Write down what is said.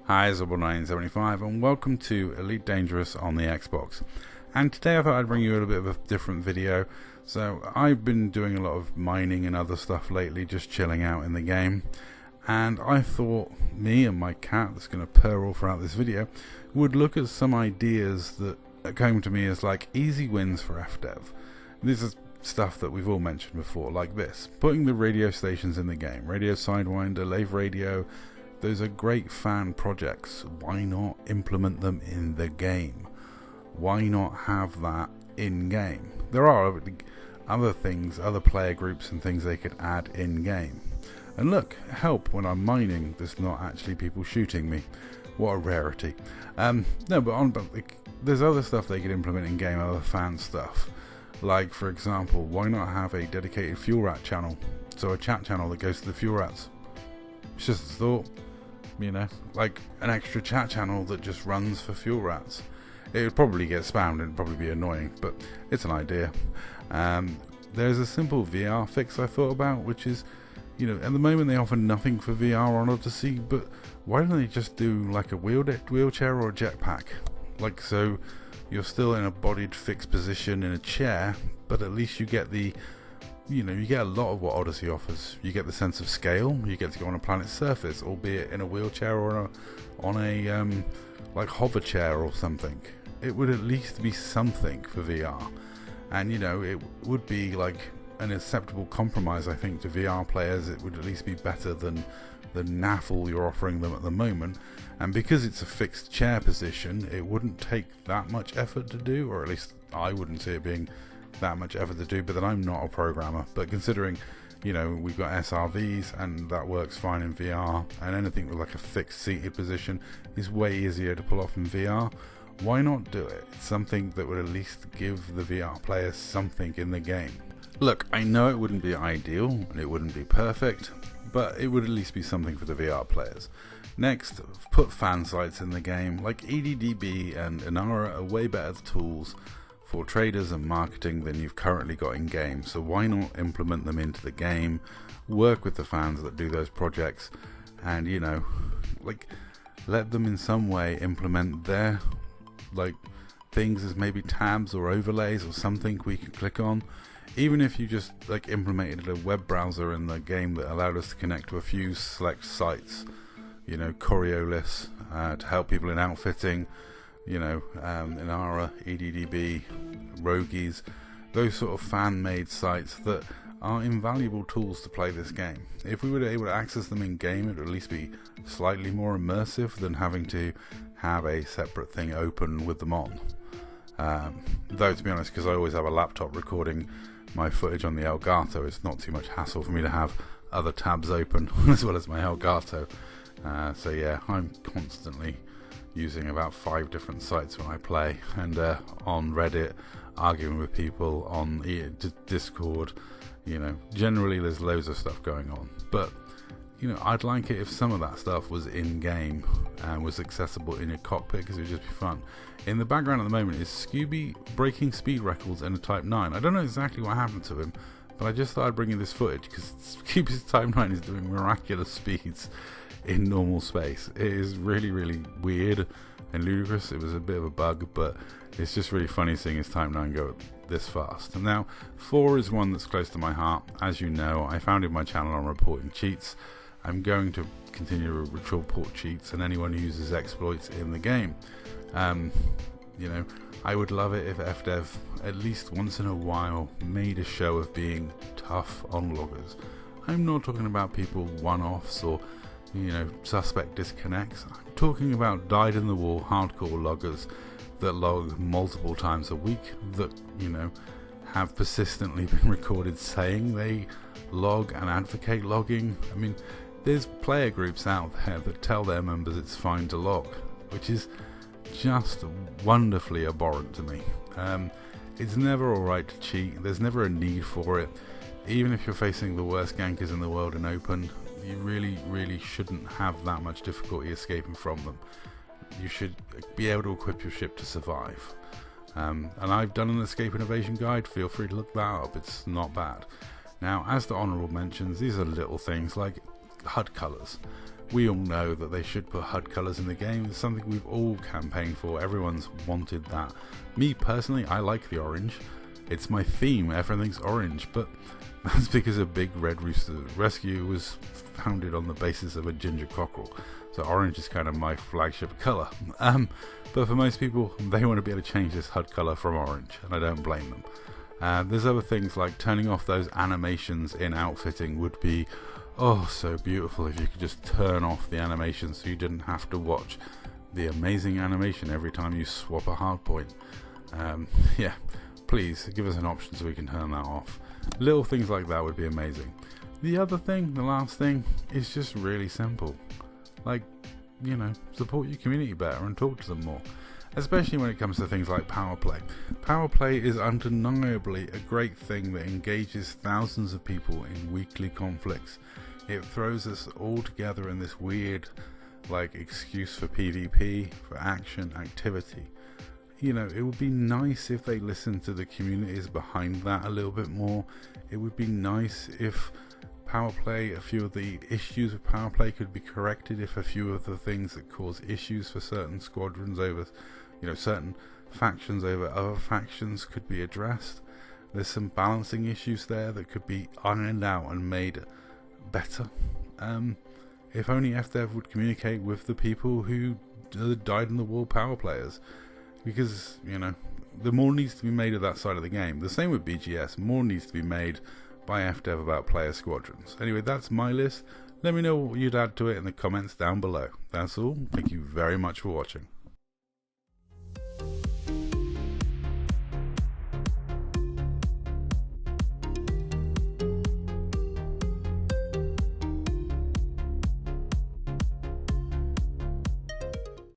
Hi, Zobble1975 and welcome to Elite Dangerous on the Xbox. And today I thought I'd bring you a little bit of a different video. So I've been doing a lot of mining and other stuff lately, just chilling out in the game. And I thought me and my cat, that's going to purr all throughout this video, would look at some ideas that came to me as like easy wins for Fdev. This is stuff that we've all mentioned before, like this. Putting the radio stations in the game. Radio Sidewinder, Lave Radio. Those are great fan projects. Why not implement them in the game? Why not have that in game? There are other things, other player groups and things they could add in game. And look, help when I'm mining, there's not actually people shooting me. What a rarity. There's other stuff they could implement in game, other fan stuff. Like, for example, why not have a dedicated fuel rat channel? So a chat channel that goes to the fuel rats. It's just a thought. You know, like an extra chat channel that just runs for fuel rats. It would probably get spammed and it'd probably be annoying, but it's an idea. There's a simple VR fix I thought about, which is, you know, at the moment they offer nothing for VR on Odyssey, but why don't they just do like a wheelchair or a jetpack? Like, so you're still in a bodied fixed position in a chair, but at least you get you get a lot of what Odyssey offers. You get the sense of scale. You get to go on a planet's surface, albeit in a wheelchair or on a like hover chair or something. It would at least be something for VR, and you know, it would be like an acceptable compromise. I think to VR players, it would at least be better than the naffle you're offering them at the moment. And because it's a fixed chair position, it wouldn't take that much effort to do, or at least I wouldn't see it being that much effort to do, but then I'm not a programmer. But considering, you know, we've got SRVs and that works fine in VR, and anything with like a fixed seated position is way easier to pull off in VR, why not do it? It's something that would at least give the VR players something in the game. Look, I know it wouldn't be ideal and it wouldn't be perfect, but it would at least be something for the VR players. Next, put fan sites in the game. Like EDDB and Inara are way better tools for traders and marketing than you've currently got in game, so why not implement them into the game, work with the fans that do those projects, and you know, like, let them in some way implement their like things as maybe tabs or overlays or something we can click on. Even if you just like implemented a web browser in the game that allowed us to connect to a few select sites, you know, Coriolis, to help people in outfitting, you know, Inara, EDDB, Rogies, those sort of fan-made sites that are invaluable tools to play this game. If we were able to access them in game, it would at least be slightly more immersive than having to have a separate thing open with them on. Though, to be honest, because I always have a laptop recording my footage on the Elgato, it's not too much hassle for me to have other tabs open as well as my Elgato. So yeah, I'm constantly using about 5 different sites when I play, and on Reddit, arguing with people on Discord. You know, generally there's loads of stuff going on, but you know, I'd like it if some of that stuff was in game and was accessible in your cockpit, because it would just be fun. In the background at the moment is Scooby breaking speed records in a Type 9. I don't know exactly what happened to him, but I just thought I'd bring you this footage because Scooby's Type 9 is doing miraculous speeds in normal space. It is really, really weird and ludicrous. It was a bit of a bug, but it's just really funny seeing his Type 9 go this fast. And now 4 is one that's close to my heart. As you know, I founded my channel on reporting cheats. I'm going to continue to report cheats and anyone who uses exploits in the game. You know, I would love it if Fdev at least once in a while made a show of being tough on loggers. I'm not talking about people one-offs or, you know, suspect disconnects. I'm talking about dyed-in-the-wall hardcore loggers that log multiple times a week, that, you know, have persistently been recorded saying they log and advocate logging. I mean, there's player groups out there that tell their members it's fine to log, which is just wonderfully abhorrent to me. It's never alright to cheat. There's never a need for it. Even if you're facing the worst gankers in the world in open, you really, really shouldn't have that much difficulty escaping from them. You should be able to equip your ship to survive. And I've done an escape and evasion guide. Feel free to look that up. It's not bad. Now, as to honourable mentions, these are little things like HUD colours. We all know that they should put HUD colours in the game. It's something we've all campaigned for. Everyone's wanted that. Me personally, I like the orange. It's my theme. Everything's orange, but that's because a Big Red Rooster Rescue was founded on the basis of a ginger cockerel. So orange is kind of my flagship colour. But for most people, they want to be able to change this HUD colour from orange, and I don't blame them. There's other things like turning off those animations in outfitting would be so beautiful if you could just turn off the animation so you didn't have to watch the amazing animation every time you swap a hardpoint. Yeah, please give us an option so we can turn that off. Little things like that would be amazing. The other thing, the last thing, is just really simple. Like, you know, support your community better and talk to them more. Especially when it comes to things like power play. Power play is undeniably a great thing that engages thousands of people in weekly conflicts. It throws us all together in this weird, like, excuse for PvP, for action, activity. You know, it would be nice if they listened to the communities behind that a little bit more. It would be nice if power play, a few of the issues with power play could be corrected, if a few of the things that cause issues for certain squadrons over, you know, certain factions over other factions could be addressed. There's some balancing issues there that could be ironed out and made better. If only Fdev would communicate with the people who died in the war power players, because, you know, the more needs to be made of that side of the game. The same with BGS, more needs to be made by Fdev about player squadrons. Anyway, that's my list. Let me know what you'd add to it in the comments down below. That's all. Thank you very much for watching.